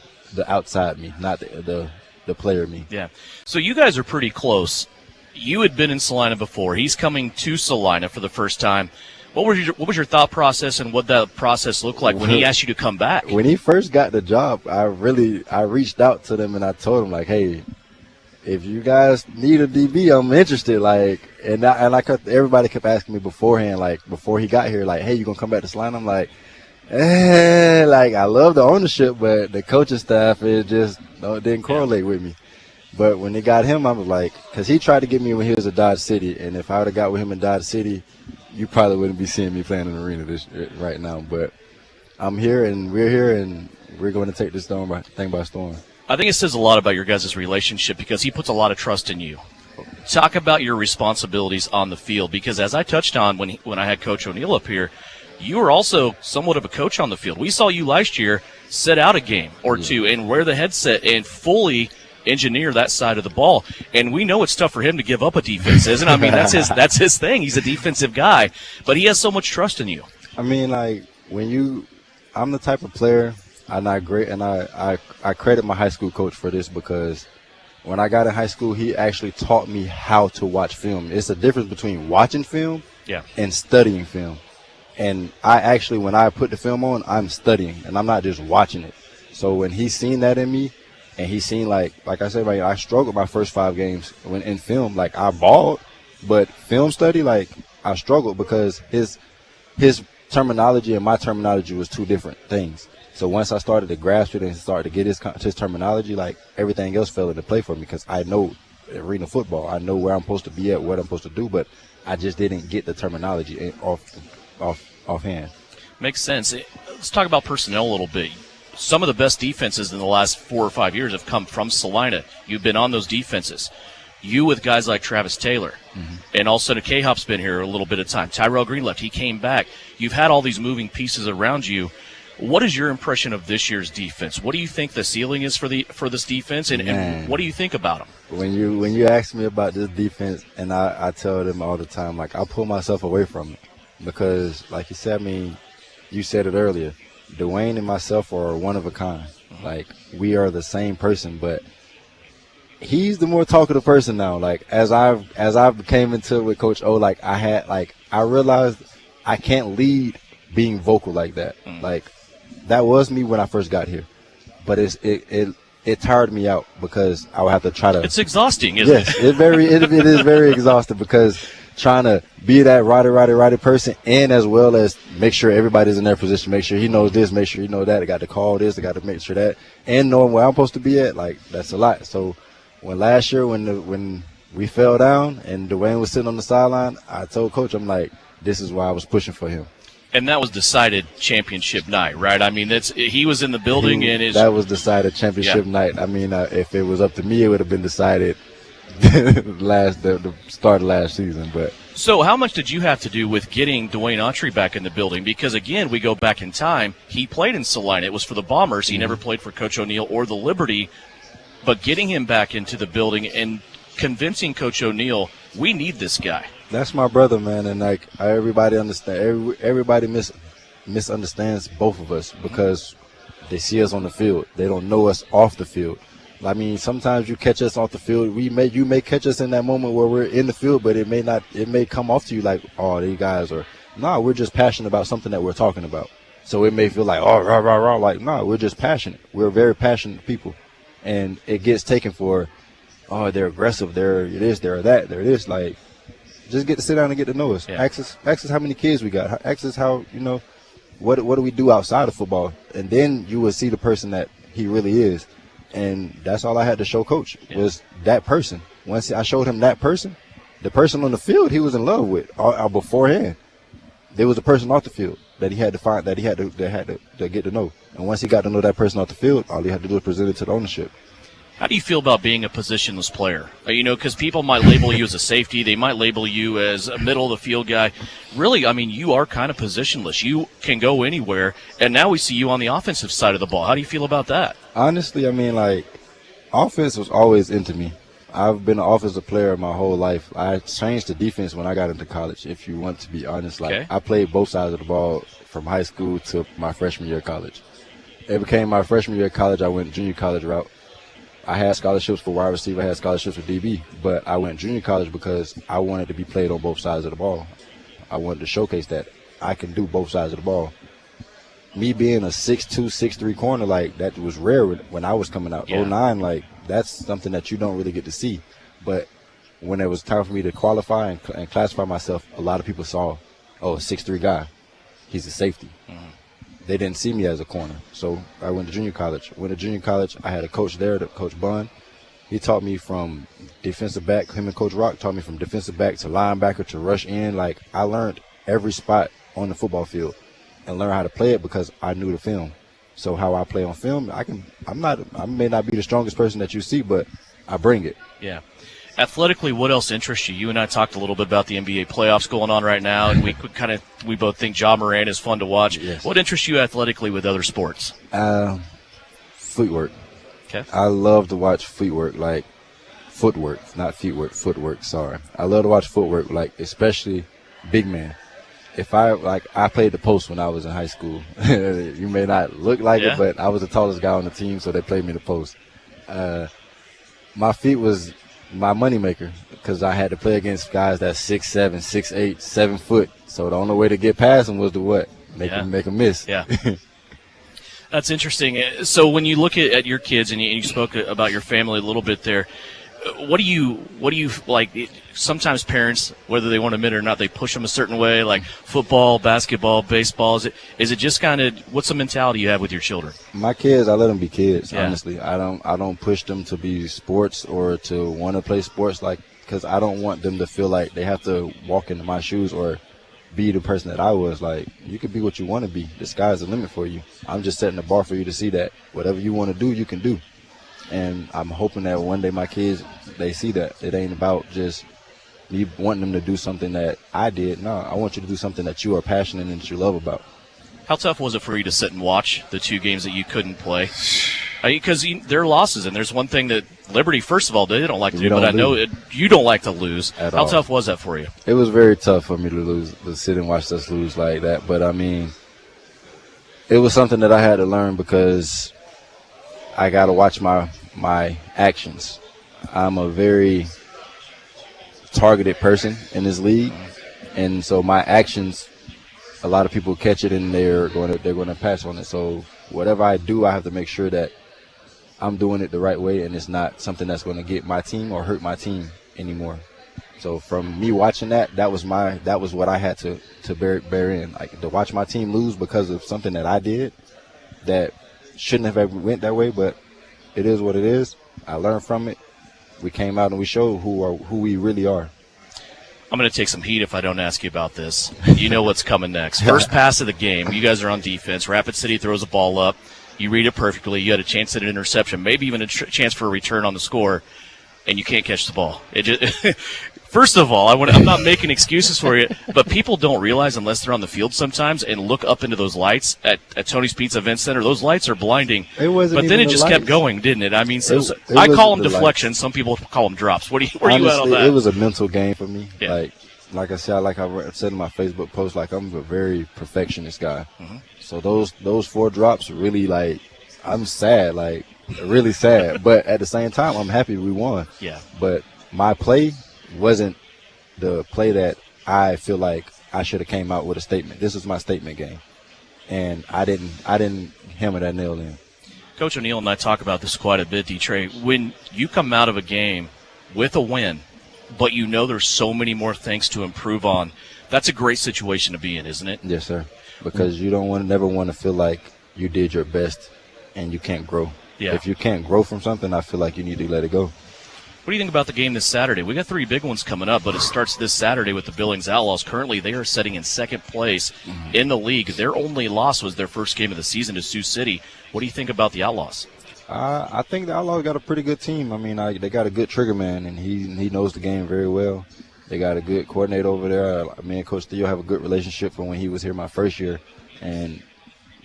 outside me, not the player me. Yeah. So you guys are pretty close. You had been in Salina before. He's coming to Salina for the first time. What was your thought process, and what that process looked like when he asked you to come back? When he first got the job, I reached out to them and I told him, like, hey, if you guys need a DB, I'm interested. Like, and everybody kept asking me beforehand, like, before he got here, like, hey, you gonna come back to Salina? I'm like, like, I love the ownership, but the coaching staff, it just didn't correlate with me. But when they got him, I was like, because he tried to get me when he was at Dodge City, and if I would have got with him in Dodge City, you probably wouldn't be seeing me playing in the arena right now. But I'm here, and we're going to take this thing by storm. I think it says a lot about your guys' relationship, because he puts a lot of trust in you. Talk about your responsibilities on the field, because as I touched on when I had Coach O'Neal up here, you were also somewhat of a coach on the field. We saw you last year set out a game or two and wear the headset and fully engineer that side of the ball, and we know it's tough for him to give up a defense, isn't it? I mean, that's his thing. He's a defensive guy, but he has so much trust in you. I mean, like, I'm the type of player, and I credit my high school coach for this, because when I got in high school, he actually taught me how to watch film. It's a difference between watching film and studying film. And when I put the film on, I'm studying, and I'm not just watching it. So when he's seen that in me, and he's seen, like I said, like, I struggled my first 5 games when in film. Like, I balled, but film study, like, I struggled because his terminology and my terminology was two different things. So once I started to grasp it and started to get his terminology, like, everything else fell into play for me, because I know arena football. I know where I'm supposed to be at, what I'm supposed to do, but I just didn't get the terminology offhand. Makes sense. Let's talk about personnel a little bit. Some of the best defenses in the last 4 or 5 years have come from Salina. You've been on those defenses. You with guys like Travis Taylor, and also K-Hop's been here a little bit of time. Tyrell Green left. He came back. You've had all these moving pieces around you. What is your impression of this year's defense? What do you think the ceiling is for this defense, and what do you think about them? When you ask me about this defense, and I tell them all the time, like, I pull myself away from it, because, like you said, I mean, you said it earlier, Dwayne and myself are one of a kind. Like, we are the same person, but he's the more talkative person now. Like, as I've came into it with Coach O, like, I realized I can't lead being vocal like that. Like, that was me when I first got here, but it tired me out, because I would have to try to. It's exhausting, isn't it? Yes, it is very exhausting, because trying to be that righty person, and as well as make sure everybody's in their position, make sure he knows this, make sure he knows that. I got to call this, I got to make sure that, and knowing where I'm supposed to be at, like, that's a lot. So when last year when we fell down and Dwayne was sitting on the sideline, I told Coach, I'm like, this is why I was pushing for him. And that was decided championship night, right? I mean, he was in the building, that was decided championship night. I mean, if it was up to me, it would have been decided the start of last season. But so, how much did you have to do with getting Dwayne Autry back in the building? Because again, we go back in time. He played in Salina. It was for the Bombers. He never played for Coach O'Neal or the Liberty. But getting him back into the building and convincing Coach O'Neal, we need this guy. That's my brother, man, and like everybody understand. Everybody misunderstands both of us because they see us on the field. They don't know us off the field. I mean, sometimes you catch us off the field. You may catch us in that moment where we're in the field, but it may not. It may come off to you like, oh, these guys are. No, we're just passionate about something that we're talking about. So it may feel like, oh, rah, rah, rah. Like, no, we're just passionate. We're very passionate people, and it gets taken for, oh, they're aggressive. They're this. They're that. They're this. Like, just get to sit down and get to know us. Yeah. Ask us how many kids we got. Ask us how, what do we do outside of football, and then you will see the person that he really is. And that's all I had to show Coach was that person. Once I showed him that person, the person on the field he was in love with beforehand. There was a person off the field that he had to find, that he had to get to know. And once he got to know that person off the field, all he had to do was present it to the ownership. How do you feel about being a positionless player? Because people might label you as a safety. They might label you as a middle-of-the-field guy. Really, I mean, you are kind of positionless. You can go anywhere, and now we see you on the offensive side of the ball. How do you feel about that? Honestly, I mean, like, offense was always into me. I've been an offensive player my whole life. I changed to defense when I got into college, if you want to be honest. Like, I played both sides of the ball from high school to my freshman year of college. It became my freshman year of college, I went junior college route. I had scholarships for wide receiver, I had scholarships for DB, but I went junior college because I wanted to be played on both sides of the ball. I wanted to showcase that I can do both sides of the ball. Me being a 6'2", 6'3" corner, like, that was rare when I was coming out. 09, like, that's something that you don't really get to see. But when it was time for me to qualify and classify myself, a lot of people saw, oh, a 6'3" guy. He's a safety. Mm-hmm. They didn't see me as a corner. So I went to junior college. I had a coach there, Coach Bunn. He taught me from defensive back. Him and Coach Rock taught me from defensive back to linebacker to rush in. Like, I learned every spot on the football field and learned how to play it because I knew the film. So how I play on film, I may not be the strongest person that you see, but I bring it. Yeah. Athletically, what else interests you? You and I talked a little bit about the NBA playoffs going on right now, and we both think Ja Morant is fun to watch. Yes. What interests you athletically with other sports? Footwork. Okay. I love to watch footwork, like footwork, not feetwork, footwork. Sorry, I love to watch footwork, like especially big man. If I played the post when I was in high school. You may not look like it, but I was the tallest guy on the team, so they played me the post. My feet was my moneymaker because I had to play against guys that's 6'7", 6'8", 7 foot. So the only way to get past them was to what? Make them miss. Yeah. That's interesting. So when you look at your kids, and you spoke about your family a little bit there, what do you like? Sometimes parents, whether they want to admit it or not, they push them a certain way, like football, basketball, baseball. Is it just kind of, what's the mentality you have with your children? My kids, I let them be kids. Honestly, I don't push them to be sports or to want to play sports, like, because I don't want them to feel like they have to walk into my shoes or be the person that I was. Like, you can be what you want to be. The sky's the limit for you. I'm just setting the bar for you to see that whatever you want to do, you can do. And I'm hoping that one day my kids, they see that it ain't about just me wanting them to do something that I did. No, I want you to do something that you are passionate and that you love about. How tough was it for you to sit and watch the 2 games that you couldn't play? Because there are losses, and there's one thing that Liberty, first of all, they don't like to do, but I know you don't like to lose. How tough was that for you? It was very tough for me to lose, to sit and watch us lose like that. But, I mean, it was something that I had to learn because I got to watch my actions. I'm a very targeted person in this league, and so my actions, a lot of people catch it and they're going to pass on it. So whatever I do, I have to make sure that I'm doing it the right way and it's not something that's going to get my team or hurt my team anymore. So from me watching that was what I had to bear in. Like, to watch my team lose because of something that I did that shouldn't have ever went that way, but it is what it is. I learned from it. We came out and we showed who we really are. I'm going to take some heat if I don't ask you about this. You know what's coming next. First pass of the game. You guys are on defense. Rapid City throws a ball up. You read it perfectly. You had a chance at an interception, maybe even a chance for a return on the score, and you can't catch the ball. It just First of all, I'm not making excuses for you, but people don't realize unless they're on the field sometimes and look up into those lights at Tony's Pizza Event Center, those lights are blinding. It wasn't. But then it just kept going, didn't it? I mean, I call them deflections. Some people call them drops. Where you at on that? It was a mental game for me. Yeah. Like I said in my Facebook post, like, I'm a very perfectionist guy. Mm-hmm. So those 4 drops really, I'm sad, really sad. But at the same time, I'm happy we won. Yeah. But my play wasn't the play that I feel like I should have came out with a statement. This is my statement game, and I didn't hammer that nail in. Coach O'Neal and I talk about this quite a bit, D-Trey. When you come out of a game with a win, but you know there's so many more things to improve on, that's a great situation to be in, isn't it? Yes, sir. Because you don't never want to feel like you did your best and you can't grow. Yeah. If you can't grow from something, I feel like you need to let it go. What do you think about the game this Saturday? We got 3 big ones coming up, but it starts this Saturday with the Billings Outlaws. Currently, they are sitting in second place in the league. Their only loss was their first game of the season to Sioux City. What do you think about the Outlaws? I think the Outlaws got a pretty good team. I mean, they got a good trigger man, and he knows the game very well. They got a good coordinator over there. Me and Coach Theo have a good relationship from when he was here my first year, and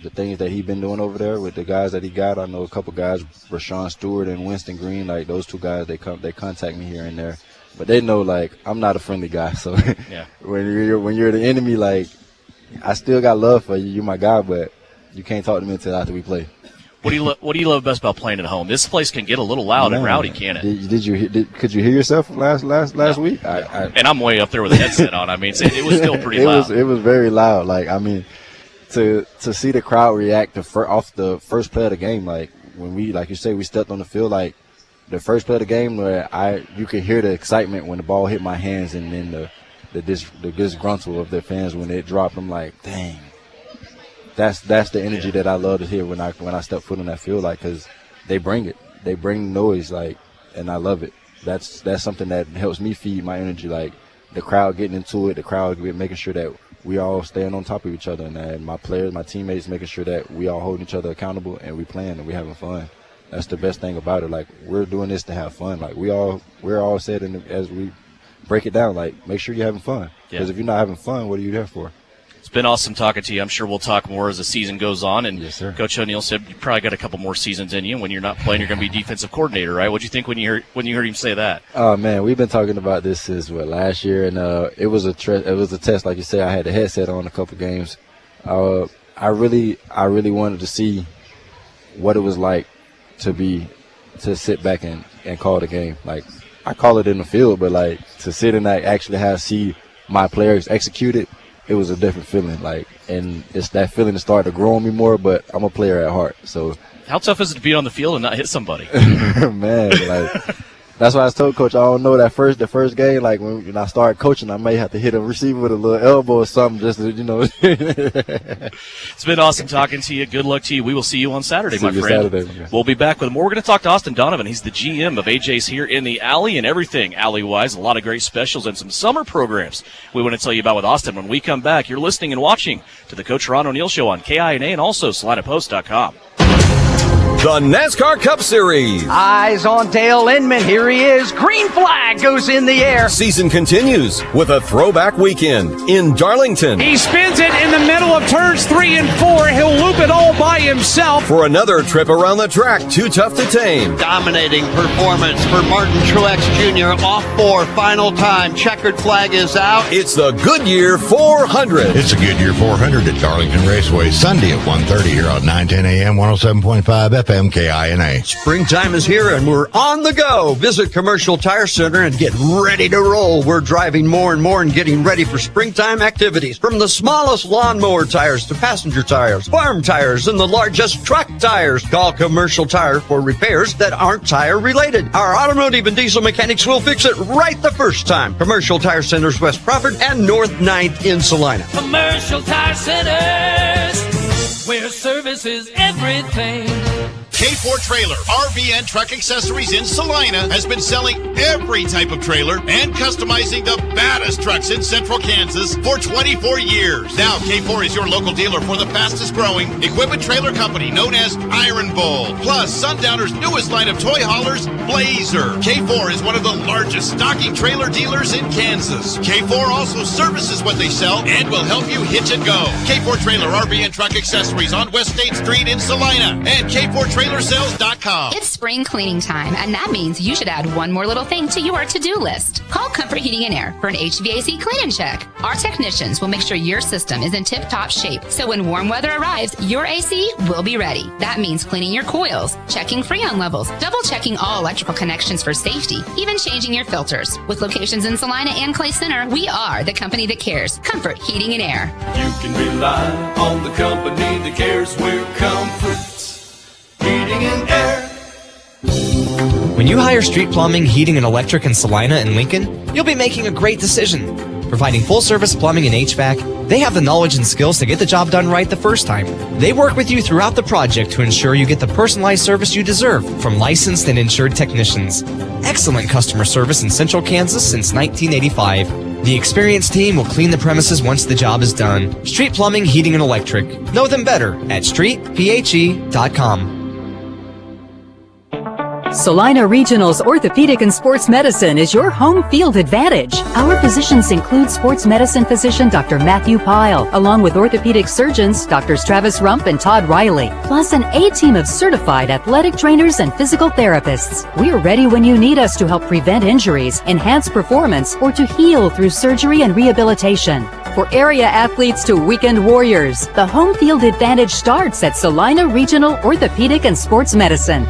the things that he's been doing over there with the guys that he got. I know a couple guys, Rashawn Stewart and Winston Green, like those 2 guys, they contact me here and there. But they know, I'm not a friendly guy. So yeah. when you're the enemy, I still got love for you. You're my guy, but you can't talk to me until after we play. What do you love best about playing at home? This place can get a little loud and rowdy, can't it? Could you hear yourself last week? And I'm way up there with a headset on. I mean, it was still pretty loud. It was very loud. To see the crowd react off the first play of the game, when we, like you say, we stepped on the field, the first play of the game where you could hear the excitement when the ball hit my hands, and then the disgruntle of the fans when it dropped. I'm like, dang, that's the energy that I love to hear when I step foot on that field, because they bring it, they bring noise, and I love it. That's something that helps me feed my energy, the crowd getting into it, the crowd making sure that we all staying on top of each other, and my players, my teammates, making sure that we all holding each other accountable and we playing and we having fun. That's the best thing about it. We're doing this to have fun. We're all said as we break it down, make sure you're having fun. Because if you're not having fun, what are you there for? It's been awesome talking to you. I'm sure we'll talk more as the season goes on. And yes, sir. Coach O'Neal said you probably got a couple more seasons in you. And when you're not playing, you're going to be defensive coordinator, right? What'd you think when you heard him say that? Oh man, we've been talking about this since last year, and it was a test. Like you said, I had the headset on a couple games. I really wanted to see what it was like to sit back and call the game. I call it in the field, but to sit and actually see my players execute it. It was a different feeling, and it's that feeling that started to grow on me more, but I'm a player at heart, so. How tough is it to be on the field and not hit somebody? Man, that's why I told Coach, I don't know the first game, when I started coaching, I may have to hit a receiver with a little elbow or something just to, It's been awesome talking to you. Good luck to you. We will see you on Saturday, my friend. Saturday. We'll be back with more. We're going to talk to Austin Donovan. He's the GM of AJ's here in the Alley and everything Alley-wise. A lot of great specials and some summer programs we want to tell you about with Austin. When we come back, you're listening and watching to the Coach Heron O'Neal Show on KINA and also SalinaPost.com. The NASCAR Cup Series. Eyes on Dale Inman. Here he is. Green flag goes in the air. Season continues with a throwback weekend in Darlington. He spins it in the middle of turns 3 and 4. He'll loop it all by himself. For another trip around the track, Too Tough to Tame. Dominating performance for Martin Truex Jr. off 4, final time. Checkered flag is out. It's the Goodyear 400. It's the Goodyear 400 at Darlington Raceway, Sunday at 1:30 here on 910 AM, 107.5 FM KINA. Springtime is here and we're on the go. Visit Commercial Tire Center and get ready to roll. We're driving more and more and getting ready for springtime activities. From the smallest lawnmower tires to passenger tires, farm tires, and the largest truck tires. Call Commercial Tire for repairs that aren't tire related. Our automotive and diesel mechanics will fix it right the first time. Commercial Tire Centers, West Crawford and North 9th in Salina. Commercial Tire Centers, where service is everything. K4 Trailer, RV and truck accessories in Salina has been selling every type of trailer and customizing the baddest trucks in central Kansas for 24 years. Now, K4 is your local dealer for the fastest growing equipment trailer company known as Iron Bull. Plus, Sundowner's newest line of toy haulers, Blazer. K4 is one of the largest stocking trailer dealers in Kansas. K4 also services what they sell and will help you hitch and go. K4 Trailer, RV and truck accessories on West State Street in Salina and K4Trailersales.com. It's spring cleaning time, and that means you should add one more little thing to your to-do list. Call Comfort Heating and Air for an HVAC clean and check. Our technicians will make sure your system is in tip-top shape, so when warm weather arrives, your AC will be ready. That means cleaning your coils, checking Freon levels, double-checking all electrical connections for safety, even changing your filters. With locations in Salina and Clay Center, we are the company that cares. Comfort Heating and Air. You can rely on the company that cares. We're Comfort Heating and Air. When you hire Street Plumbing, Heating, and Electric in Salina and Lincoln, you'll be making a great decision. Providing full-service plumbing and HVAC, they have the knowledge and skills to get the job done right the first time. They work with you throughout the project to ensure you get the personalized service you deserve from licensed and insured technicians. Excellent customer service in Central Kansas since 1985. The experienced team will clean the premises once the job is done. Street Plumbing, Heating, and Electric. Know them better at streetphe.com. Salina Regional's Orthopedic and Sports Medicine is your home field advantage. Our physicians include sports medicine physician Dr. Matthew Pyle, along with orthopedic surgeons Drs. Travis Rump and Todd Riley, plus an A-team of certified athletic trainers and physical therapists. We're ready when you need us to help prevent injuries, enhance performance, or to heal through surgery and rehabilitation. For area athletes to weekend warriors, the home field advantage starts at Salina Regional Orthopedic and Sports Medicine.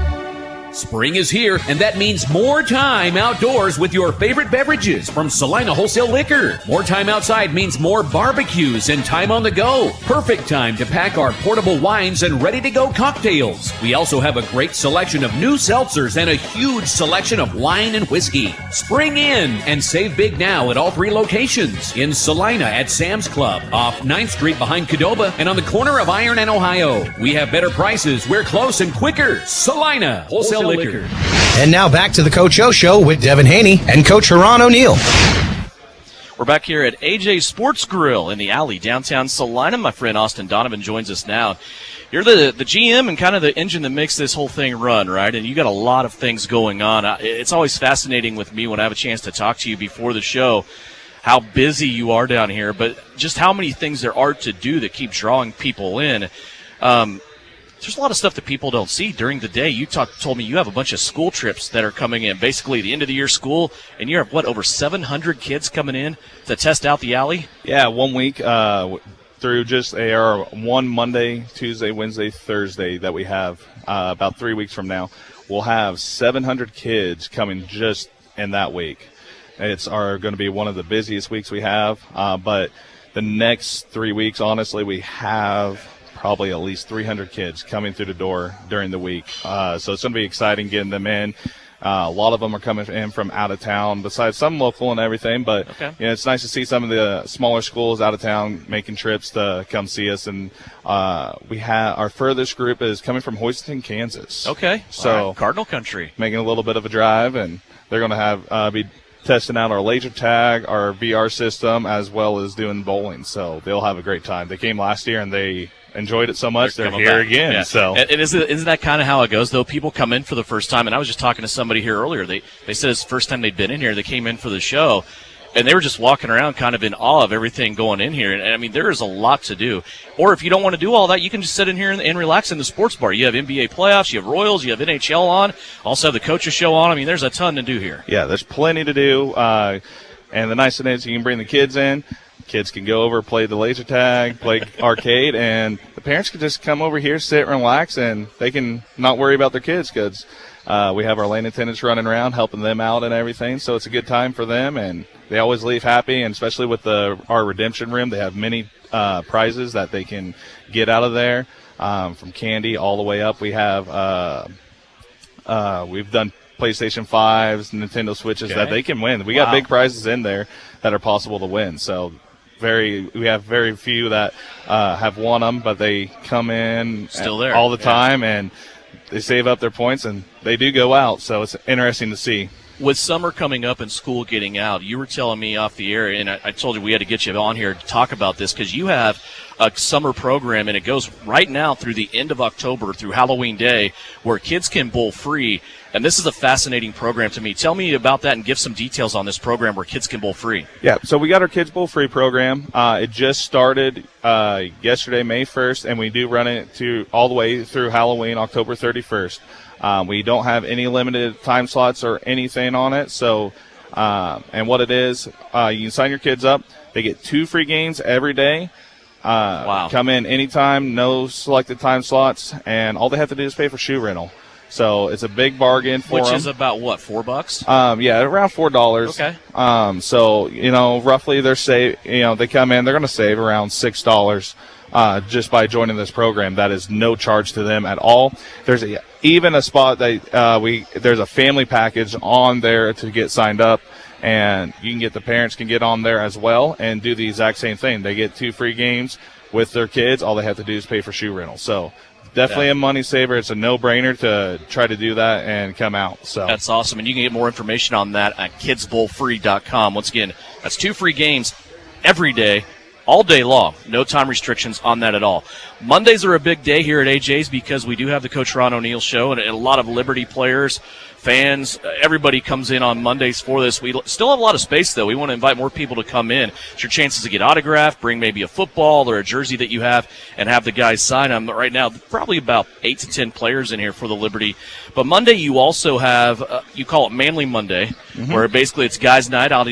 Spring is here, and that means more time outdoors with your favorite beverages from Salina Wholesale Liquor. More time outside means more barbecues and time on the go. Perfect time to pack our portable wines and ready-to-go cocktails. We also have a great selection of new seltzers and a huge selection of wine and whiskey. Spring in and save big now at all three locations. In Salina at Sam's Club, off 9th Street behind Cadova, and on the corner of Iron and Ohio. We have better prices, we're close and quicker. Salina Wholesale Liquor. And now back to the Coach O Show with Devin Hanney and Coach Heron O'Neal. We're back here at AJ Sports Grill in the alley downtown Salina. My friend Austin Donovan joins us now. You're the GM and kind of the engine that makes this whole thing run, right? And you got a lot of things going on. It's always fascinating with me when I have a chance to talk to you before the show how busy you are down here, but just how many things there are to do that keep drawing people in. There's a lot of stuff that people don't see during the day. You told me you have a bunch of school trips that are coming in, basically the end of the year school, and you have, over 700 kids coming in to test out the alley? Yeah, 1 week through just our one Monday, Tuesday, Wednesday, Thursday that we have about 3 weeks from now. We'll have 700 kids coming just in that week. It's going to be one of the busiest weeks we have, but the next 3 weeks, honestly, we have probably at least 300 kids coming through the door during the week. So it's going to be exciting getting them in. A lot of them are coming in from out of town, besides some local and everything. But it's nice to see some of the smaller schools out of town making trips to come see us. And we have our furthest group is coming from Houston, Kansas. Okay. So Cardinal country. Making a little bit of a drive, and they're going to have be testing out our laser tag, our VR system, as well as doing bowling. So they'll have a great time. They came last year and they enjoyed it so much they're here back again. Yeah. So and isn't that kind of how it goes, though? People come in for the first time, and I was just talking to somebody here earlier. They said it's the first time they'd been in here. They came in for the show, and they were just walking around kind of in awe of everything going in here. And I mean, there is a lot to do. Or if you don't want to do all that, you can just sit in here and relax in the sports bar. You have NBA playoffs, you have Royals, you have NHL on, also have the coaches show on. I mean, there's a ton to do here. Yeah, there's plenty to do. And the nice thing is you can bring the kids in. Kids can go over, play the laser tag, play arcade, and the parents can just come over here, sit, relax, and they can not worry about their kids because we have our lane attendants running around helping them out and everything. So it's a good time for them, and they always leave happy, and especially with our redemption room, they have many prizes that they can get out of there, from candy all the way up. We have we've done PlayStation 5s, Nintendo Switches that they can win. We got big prizes in there that are possible to win. So we have very few that have won them, but they come in still there all the time, and they save up their points, and they do go out. So it's interesting to see. With summer coming up and school getting out, you were telling me off the air, and I told you we had to get you on here to talk about this because you have a summer program, and it goes right now through the end of October through Halloween Day where kids can bowl free, and this is a fascinating program to me. Tell me about that and give some details on this program where kids can bowl free. Yeah, so we got our Kids Bowl Free program. It just started yesterday, May 1st, and we do run it all the way through Halloween, October 31st. We don't have any limited time slots or anything on it. So, and what it is, you can sign your kids up. They get 2 free games every day. Come in anytime, no selected time slots, and all they have to do is pay for shoe rental. So it's a big bargain for them. Which is about what, $4? Yeah, around $4. Okay. So roughly they come in, they're going to save around $6. Just by joining this program. That is no charge to them at all. There's even a spot that there's a family package on there to get signed up, and the parents can get on there as well and do the exact same thing. They get 2 free games with their kids. All they have to do is pay for shoe rental. So definitely a money saver. It's a no-brainer to try to do that and come out. So that's awesome, and you can get more information on that at kidsbowlfree.com. Once again, that's 2 free games every day, all day long. No time restrictions on that at all. Mondays are a big day here at AJ's because we do have the Coach Heron O'Neal show, and a lot of Liberty players, fans, everybody comes in on Mondays for this. We still have a lot of space, though. We want to invite more people to come in. It's your chances to get autographed, bring maybe a football or a jersey that you have, and have the guys sign them. Right now, probably about 8 to 10 players in here for the Liberty. But Monday, you also have, you call it Manly Monday, where basically it's guys' night on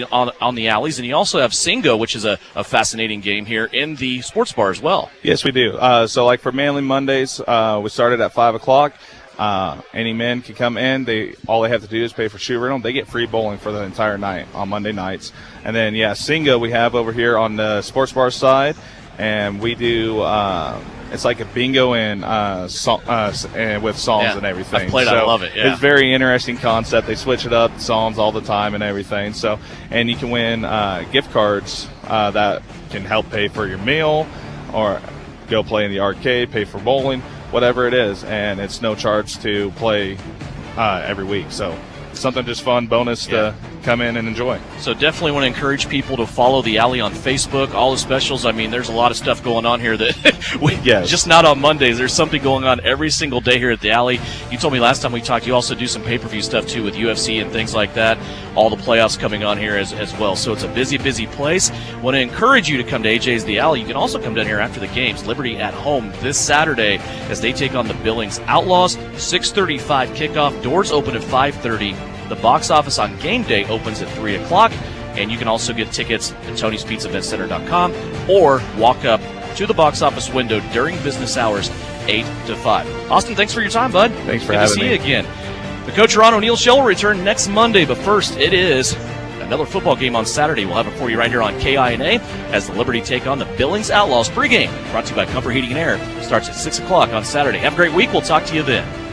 the alleys. And you also have Singo, which is a fascinating game here in the sports bar as well. Yes, we do. So like for Manly Mondays, we started at 5 o'clock. Any men can come in. All they have to do is pay for shoe rental. They get free bowling for the entire night on Monday nights. And then, Singo we have over here on the sports bar side. And we do, it's like a bingo and with songs and everything. I've played, I love it. Yeah. It's a very interesting concept. They switch it up, songs all the time and everything. So, and you can win gift cards that can help pay for your meal or go play in the arcade, pay for bowling, whatever it is, and it's no charge to play every week. So something just fun, bonus to come in and enjoy. So definitely want to encourage people to follow the Alley on Facebook. All the specials, I mean, there's a lot of stuff going on here that just not on Mondays. There's something going on every single day here at the Alley. You told me last time we talked you also do some pay-per-view stuff too with UFC and things like that. All the playoffs coming on here as well. So it's a busy, busy place. Want to encourage you to come to AJ's The Alley. You can also come down here after the games. Liberty at home this Saturday as they take on the Billings Outlaws. 6:35 kickoff. Doors open at 5:30. The box office on game day opens at 3 o'clock, and you can also get tickets at Tony'sPizzaVetCenter.com or walk up to the box office window during business hours, 8 to 5. Austin, thanks for your time, bud. Thanks for having me. Good to see you again. The Coach Heron O'Neal Show will return next Monday, but first it is another football game on Saturday. We'll have it for you right here on KINA as the Liberty take on the Billings Outlaws. Pregame brought to you by Comfort Heating and Air. Starts at 6 o'clock on Saturday. Have a great week. We'll talk to you then.